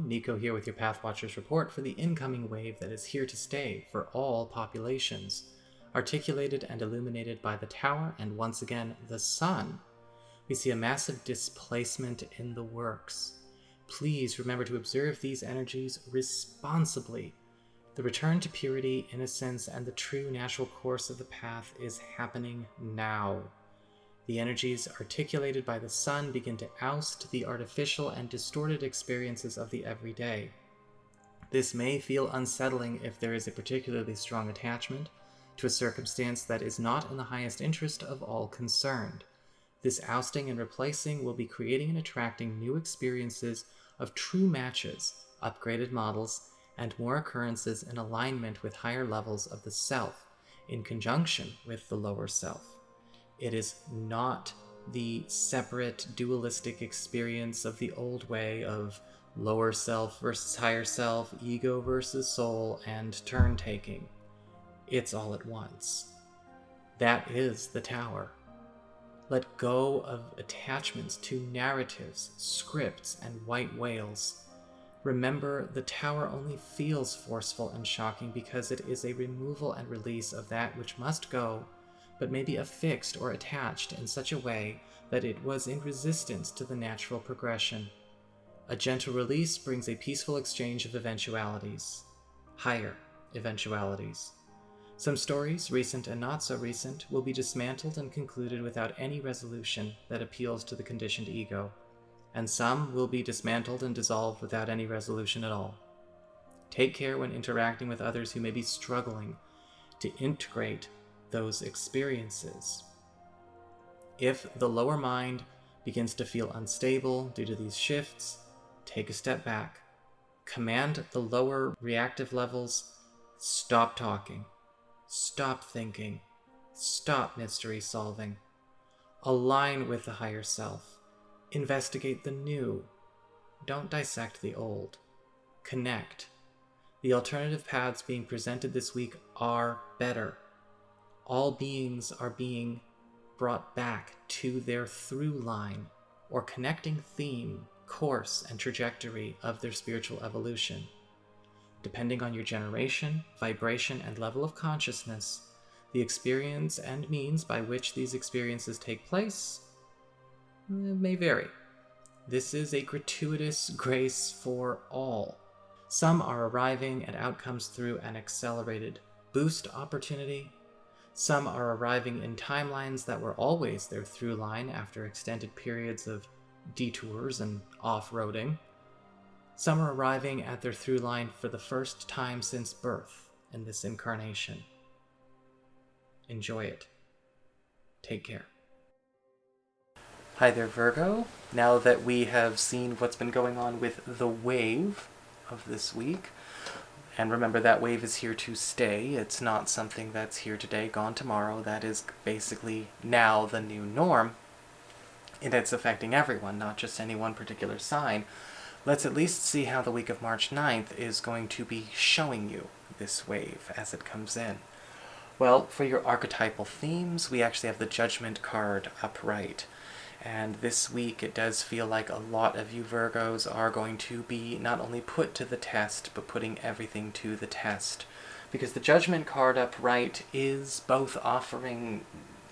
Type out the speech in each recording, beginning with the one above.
NICO here with your Pathwatchers report for the incoming wave that is here to stay for all populations, articulated and illuminated by the Tower and once again the Sun. We see a massive displacement in the works. Please remember to observe these energies responsibly. The return to purity, innocence, and the true natural course of the path is happening now. The energies articulated by the Sun begin to oust the artificial and distorted experiences of the everyday. This may feel unsettling if there is a particularly strong attachment to a circumstance that is not in the highest interest of all concerned. This ousting and replacing will be creating and attracting new experiences of true matches, upgraded models, and more occurrences in alignment with higher levels of the self, in conjunction with the lower self. It is not the separate dualistic experience of the old way of lower self versus higher self, ego versus soul, and turn-taking. It's all at once. That is the Tower. Let go of attachments to narratives, scripts, and white whales. Remember, the Tower only feels forceful and shocking because it is a removal and release of that which must go, but may be affixed or attached in such a way that it was in resistance to the natural progression. A gentle release brings a peaceful exchange of eventualities. Higher eventualities. Some stories, recent and not so recent, will be dismantled and concluded without any resolution that appeals to the conditioned ego, and some will be dismantled and dissolved without any resolution at all. Take care when interacting with others who may be struggling to integrate those experiences. If the lower mind begins to feel unstable due to these shifts, take a step back. Command the lower reactive levels. Stop talking. Stop thinking. Stop mystery solving. Align with the higher self. Investigate the new. Don't dissect the old. Connect. The alternative paths being presented this week are better. All beings are being brought back to their through line or connecting theme, course, and trajectory of their spiritual evolution. Depending on your generation, vibration, and level of consciousness, the experience and means by which these experiences take place may vary. This is a gratuitous grace for all. Some are arriving at outcomes through an accelerated boost opportunity. Some are arriving in timelines that were always their through line after extended periods of detours and off-roading. Some are arriving at their through line for the first time since birth in this incarnation. Enjoy it. Take care. Hi there, Virgo. Now that we have seen what's been going on with the wave of this week, and remember that wave is here to stay. It's not something that's here today, gone tomorrow. That is basically now the new norm. And it's affecting everyone, not just any one particular sign. Let's at least see how the week of March 9th is going to be showing you this wave as it comes in. Well, for your archetypal themes, we actually have the Judgment card upright. And this week it does feel like a lot of you Virgos are going to be not only put to the test, but putting everything to the test. Because the Judgment card upright is both offering,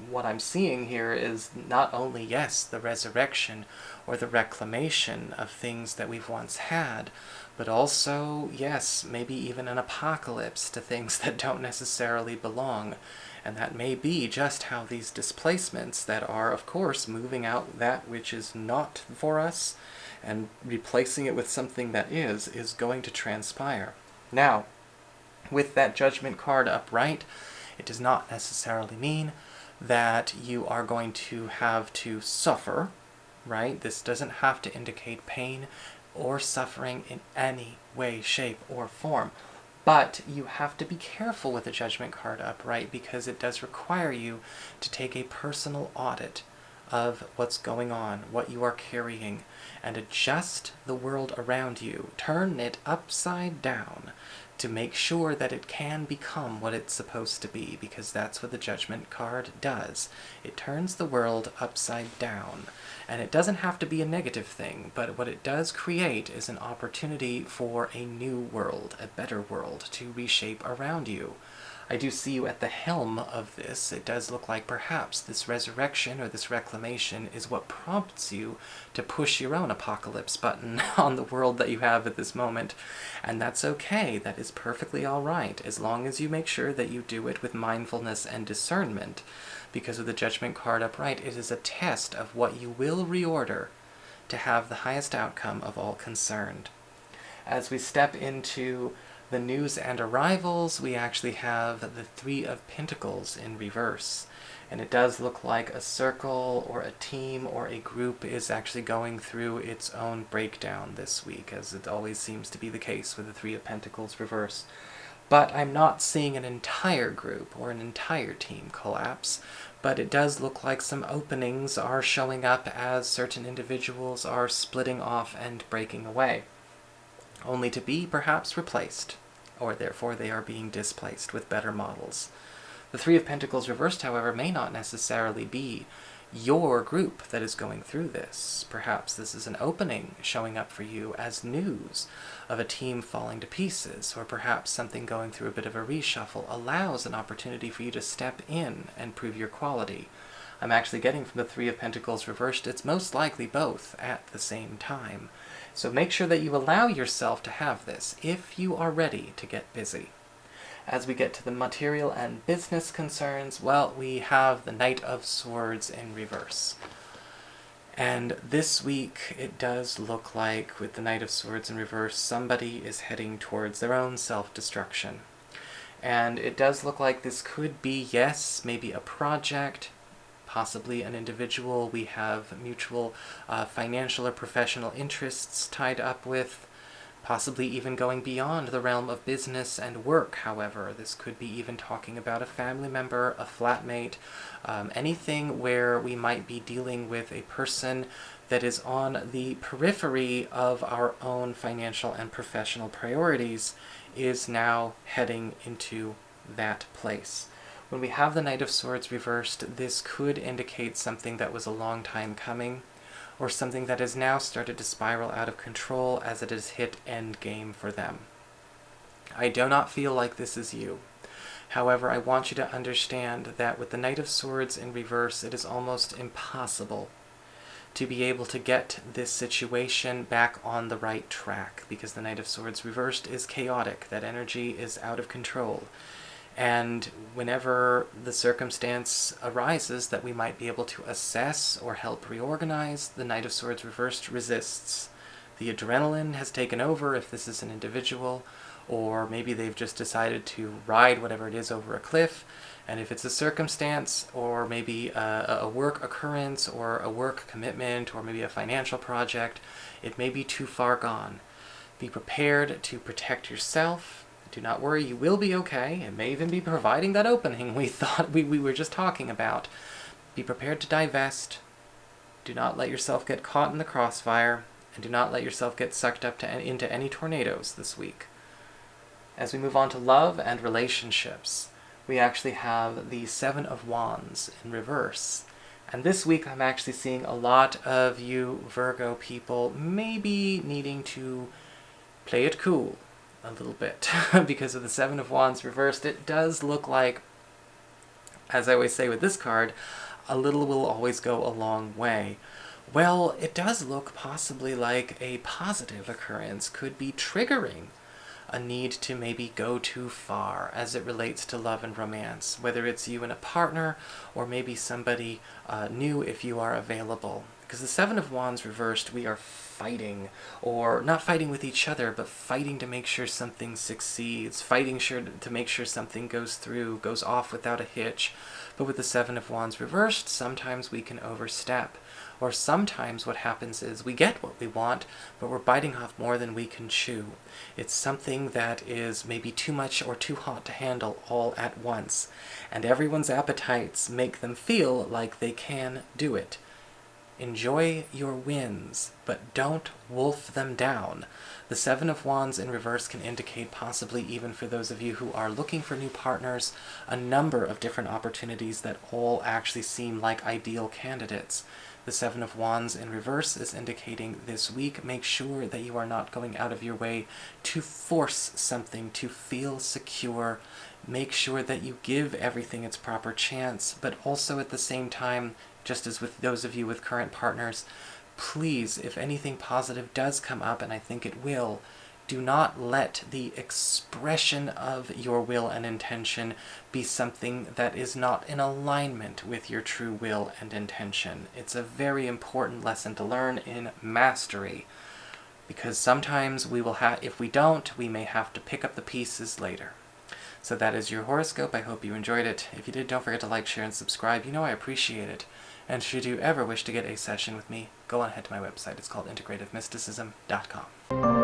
what I'm seeing here is not only, yes, the resurrection or the reclamation of things that we've once had, but also, yes, maybe even an apocalypse to things that don't necessarily belong. And that may be just how these displacements that are, of course, moving out that which is not for us and replacing it with something that is going to transpire. Now, with that Judgment card upright, it does not necessarily mean that you are going to have to suffer, right? This doesn't have to indicate pain or suffering in any way, shape, or form. But you have to be careful with the Judgment card upright because it does require you to take a personal audit of what's going on, what you are carrying, and adjust the world around you. Turn it upside down to make sure that it can become what it's supposed to be, because that's what the Judgment card does. It turns the world upside down. And it doesn't have to be a negative thing, but what it does create is an opportunity for a new world, a better world, to reshape around you. I do see you at the helm of this. It does look like perhaps this resurrection or this reclamation is what prompts you to push your own apocalypse button on the world that you have at this moment. And that's okay. That is perfectly all right, as long as you make sure that you do it with mindfulness and discernment. Because with the Judgment card upright, it is a test of what you will reorder to have the highest outcome of all concerned. As we step into the news and arrivals, we actually have the Three of Pentacles in reverse. And it does look like a circle or a team or a group is actually going through its own breakdown this week, as it always seems to be the case with the Three of Pentacles reverse. But I'm not seeing an entire group or an entire team collapse, but it does look like some openings are showing up as certain individuals are splitting off and breaking away, only to be perhaps replaced, or therefore they are being displaced with better models. The Three of Pentacles reversed, however, may not necessarily be your group that is going through this. Perhaps this is an opening showing up for you as news of a team falling to pieces, or perhaps something going through a bit of a reshuffle allows an opportunity for you to step in and prove your quality. I'm actually getting from the Three of Pentacles reversed, it's most likely both at the same time. So make sure that you allow yourself to have this if you are ready to get busy. As we get to the material and business concerns, well, we have the Knight of Swords in reverse. And this week, it does look like, with the Knight of Swords in reverse, somebody is heading towards their own self-destruction. And it does look like this could be, yes, maybe a project, possibly an individual we have mutual financial or professional interests tied up with, possibly even going beyond the realm of business and work. However, this could be even talking about a family member, a flatmate, anything where we might be dealing with a person that is on the periphery of our own financial and professional priorities is now heading into that place. When we have the Knight of Swords reversed, this could indicate something that was a long time coming, or something that has now started to spiral out of control as it has hit endgame for them. I do not feel like this is you. However, I want you to understand that with the Knight of Swords in reverse, it is almost impossible to be able to get this situation back on the right track, because the Knight of Swords reversed is chaotic. That energy is out of control. And whenever the circumstance arises that we might be able to assess or help reorganize, the Knight of Swords reversed resists. The adrenaline has taken over if this is an individual, or maybe they've just decided to ride whatever it is over a cliff. And if it's a circumstance, or maybe a work occurrence, or a work commitment, or maybe a financial project, it may be too far gone. Be prepared to protect yourself. Do not worry, you will be okay. It may even be providing that opening we thought we were just talking about. Be prepared to divest. Do not let yourself get caught in the crossfire, and do not let yourself get sucked up into any tornadoes this week. As we move on to love and relationships, we actually have the Seven of Wands in reverse. And this week I'm actually seeing a lot of you Virgo people maybe needing to play it cool a little bit because of the Seven of Wands reversed. It does look like, as I always say with this card, a little will always go a long way. Well, it does look possibly like a positive occurrence could be triggering a need to maybe go too far as it relates to love and romance, whether it's you and a partner or maybe somebody new if you are available. Because the Seven of Wands reversed, we are fighting, or not fighting with each other, but fighting to make sure something succeeds, fighting to make sure something goes through, goes off without a hitch. But with the Seven of Wands reversed, sometimes we can overstep. Or sometimes what happens is we get what we want, but we're biting off more than we can chew. It's something that is maybe too much or too hot to handle all at once. And everyone's appetites make them feel like they can do it. Enjoy your wins, but don't wolf them down. The Seven of Wands in reverse can indicate, possibly even for those of you who are looking for new partners, a number of different opportunities that all actually seem like ideal candidates. The Seven of Wands in reverse is indicating this week, make sure that you are not going out of your way to force something, to feel secure. Make sure that you give everything its proper chance, but also at the same time, just as with those of you with current partners, please, if anything positive does come up, and I think it will, do not let the expression of your will and intention be something that is not in alignment with your true will and intention. It's a very important lesson to learn in mastery, because sometimes we will have, if we don't, we may have to pick up the pieces later. So that is your horoscope. I hope you enjoyed it. If you did, don't forget to like, share, and subscribe. You know I appreciate it. And should you ever wish to get a session with me, go on ahead to my website. It's called integrativemysticism.com.